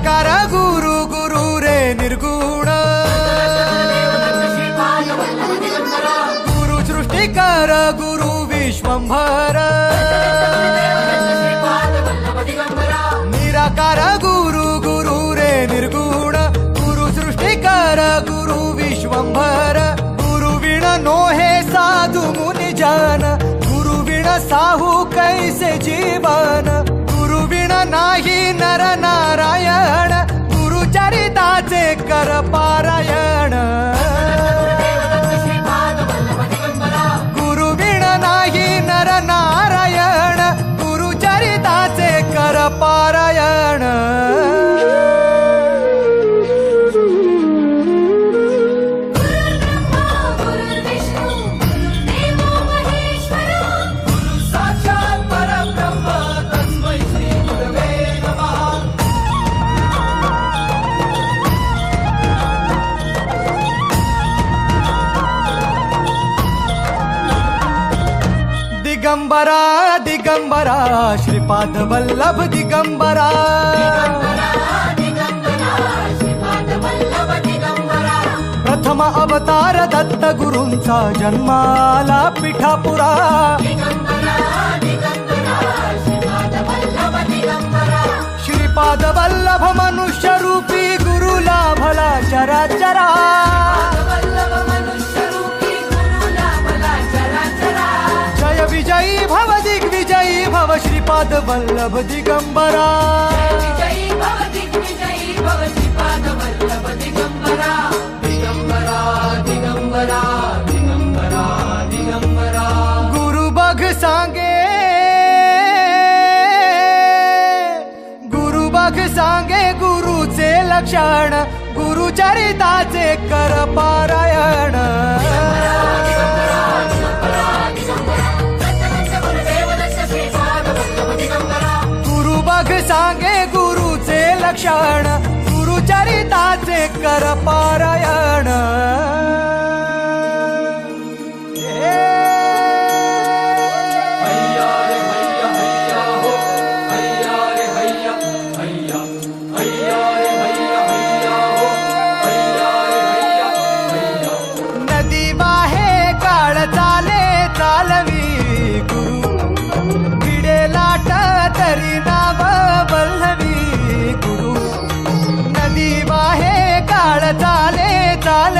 निराकार गुरु गुरु रे निर्गुण गुरु सृष्टिकर गुरु विश्वंभर निराकार गुरु गुरु रे निर्गुण गुरु सृष्टिकर गुरु विश्वंभर गुरु विण नोहे साधु मुनि जन गुरु विण साहू कैसे जीवन गुरु विण नाही नर नारायण गुरु चरिताचे कर पारायण गुरु विण नाही नर नारायण गुरु चरिताचे कर पारायण दिगंबरा दिगंबरा श्रीपाद वल्लभ दिगंबरा प्रथम अवतार दत्त गुरूंचा जन्माला पिठापुरा श्रीपाद वल्लभ मनुष्य रूपी गुरु लाभला चराचरा विजयी भव दिग्विजयी भव श्रीपाद वल्लभ दिगंबरा दिगंबरा दिगंबरा दिगंबरा गुरु बघ सांगे गुरुचे लक्षण गुरु चरिताचे कर पारायण सांगे गुरुचे लक्षण गुरु चरिताचे कर पारायण नदी वाहे काळ चाले चालवी गुरु भिडे लाट तरी नाव वल्लभी गुरु नदी वाहे काळ चाले चाल